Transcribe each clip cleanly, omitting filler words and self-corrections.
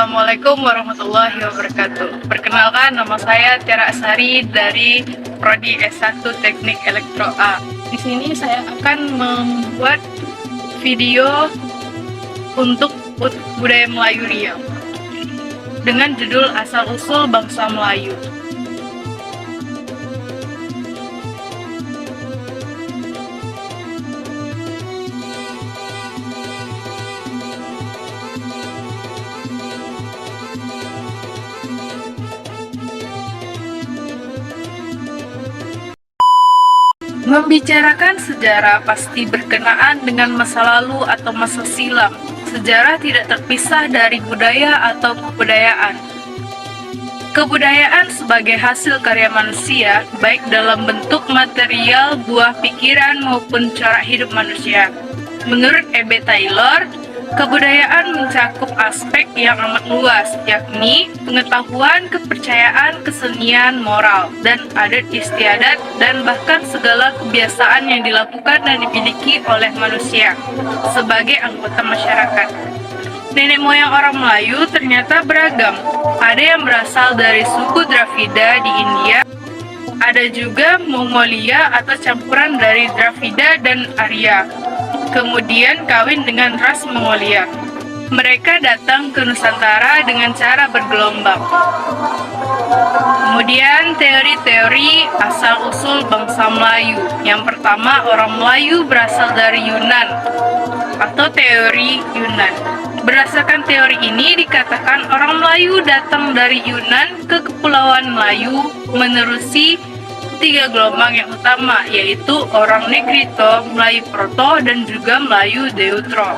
Assalamualaikum warahmatullahi wabarakatuh. Perkenalkan, nama saya Tiara Asari dari Prodi S1 Teknik Elektro A. Di sini saya akan membuat video untuk budaya Melayu Riau dengan judul Asal-usul Bangsa Melayu. Membicarakan sejarah pasti berkenaan dengan masa lalu atau masa silam. Sejarah tidak terpisah dari budaya atau kebudayaan. Kebudayaan sebagai hasil karya manusia, baik dalam bentuk material, buah pikiran, maupun cara hidup manusia. Menurut E.B. Taylor, kebudayaan mencakup aspek yang amat luas, yakni pengetahuan, kepercayaan, kesenian, moral, dan adat istiadat, dan bahkan segala kebiasaan yang dilakukan dan dimiliki oleh manusia sebagai anggota masyarakat. Nenek moyang orang Melayu ternyata beragam. Ada yang berasal dari suku Dravida di India, ada juga Mongolia atau campuran dari Dravida dan Arya, kemudian kawin dengan ras Mongolia. Mereka datang ke Nusantara dengan cara bergelombang. Kemudian teori-teori asal-usul bangsa Melayu. Yang pertama, orang Melayu berasal dari Yunan atau teori Yunan. Berdasarkan teori ini dikatakan orang Melayu datang dari Yunan ke Kepulauan Melayu menerusi 3 gelombang yang utama, yaitu orang Negrito, Melayu Proto, dan juga Melayu Deutero.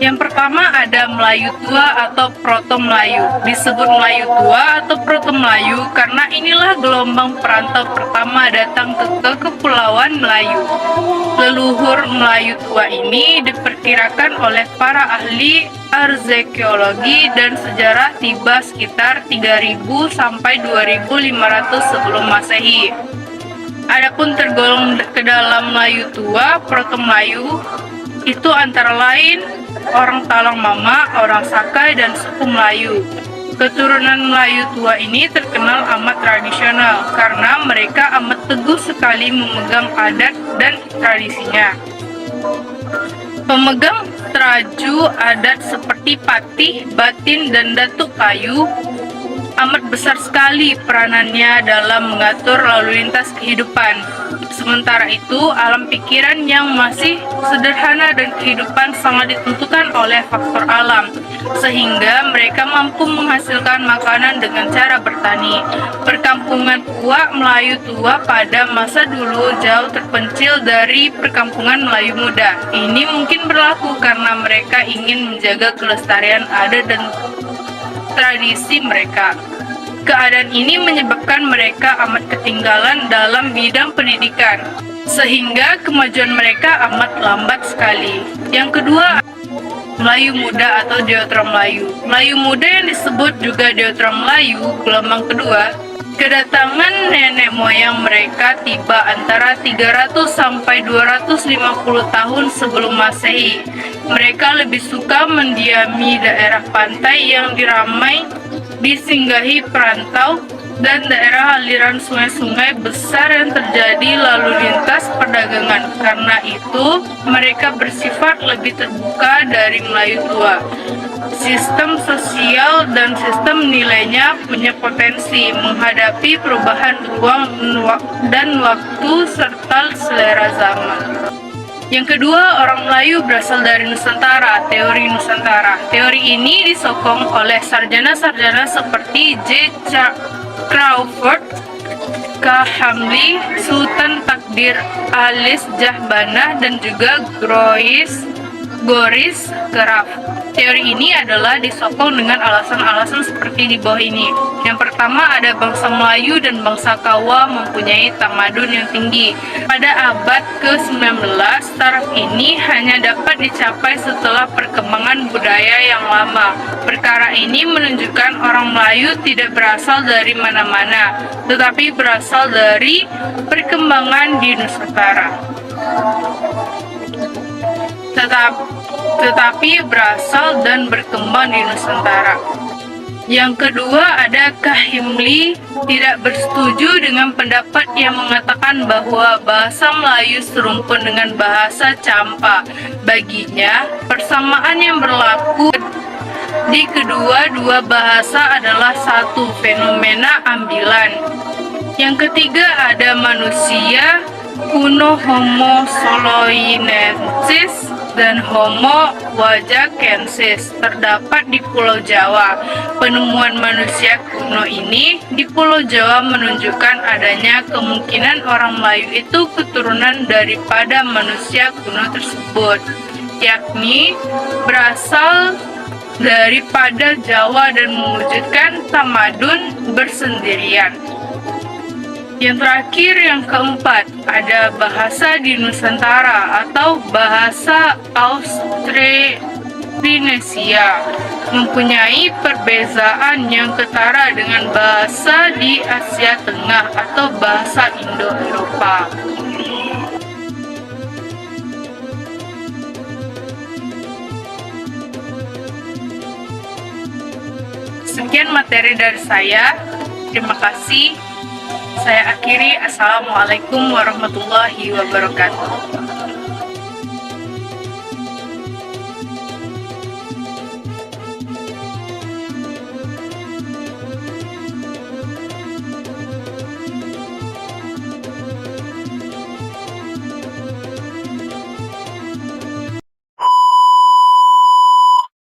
Yang pertama ada Melayu Tua atau Proto Melayu. Disebut Melayu Tua atau Proto Melayu karena inilah gelombang perantau pertama datang ke Kepulauan Melayu. Leluhur Melayu Tua ini diperkirakan oleh para ahli arkeologi dan sejarah tiba sekitar 3000 sampai 2500 sebelum Masehi. Adapun tergolong ke dalam Melayu Tua, Proto Melayu itu antara lain orang Talang Mama, orang Sakai, dan suku Melayu. Keturunan Melayu Tua ini terkenal amat tradisional karena mereka amat teguh sekali memegang adat dan tradisinya. Pemegang traju adat seperti patih, batin, dan datuk kayu amat besar sekali peranannya dalam mengatur lalu lintas kehidupan. Sementara itu, alam pikiran yang masih sederhana dan kehidupan sangat ditentukan oleh faktor alam, sehingga mereka mampu menghasilkan makanan dengan cara bertani. Perkampungan Puak Melayu Tua pada masa dulu jauh terpencil dari perkampungan Melayu Muda. Ini mungkin berlaku karena mereka ingin menjaga kelestarian adat dan tradisi mereka. Keadaan ini menyebabkan mereka amat ketinggalan dalam bidang pendidikan, sehingga kemajuan mereka amat lambat sekali. Yang kedua, Melayu Muda atau Deutero Melayu. Melayu Muda yang disebut juga Deutero Melayu, gelombang kedua, kedatangan nenek moyang mereka tiba antara 300 sampai 250 tahun sebelum Masehi. Mereka lebih suka mendiami daerah pantai yang diramai disinggahi perantau dan daerah aliran sungai-sungai besar yang terjadi lalu lintas perdagangan. Karena itu, mereka bersifat lebih terbuka dari Melayu Tua. Sistem sosial dan sistem nilainya punya potensi menghadapi perubahan ruang dan waktu serta selera zaman. Yang kedua, orang Melayu berasal dari Nusantara, teori Nusantara. Teori ini disokong oleh sarjana-sarjana seperti J. Crawford, K. Hamli, Sultan Takdir Alis Jahbana, dan juga Goris Keraf. Teori ini adalah disokong dengan alasan-alasan seperti di bawah ini. Yang pertama, ada bangsa Melayu dan bangsa Kawa mempunyai tamadun yang tinggi. Pada abad ke-19, taraf ini hanya dapat dicapai setelah perkembangan budaya yang lama. Perkara ini menunjukkan orang Melayu tidak berasal dari mana-mana, tetapi berasal dari perkembangan di Nusantara. tetapi berasal dan berkembang di Nusantara. Yang kedua, ada Kahimli tidak bersetuju dengan pendapat yang mengatakan bahwa bahasa Melayu serumpun dengan bahasa Campa. Baginya, persamaan yang berlaku di kedua-dua bahasa adalah satu fenomena ambilan. Yang ketiga, ada manusia kuno Homo soloinensis dan Homo wajakensis terdapat di Pulau Jawa. Penemuan manusia kuno ini di Pulau Jawa menunjukkan adanya kemungkinan orang Melayu itu keturunan daripada manusia kuno tersebut, yakni berasal daripada Jawa dan mewujudkan tamadun bersendirian. Yang terakhir, yang keempat, ada bahasa di Nusantara atau bahasa Austronesia, mempunyai perbezaan yang ketara dengan bahasa di Asia Tengah atau bahasa Indo-Eropa. Sekian materi dari saya. Terima kasih. Saya akhiri. Assalamualaikum warahmatullahi wabarakatuh.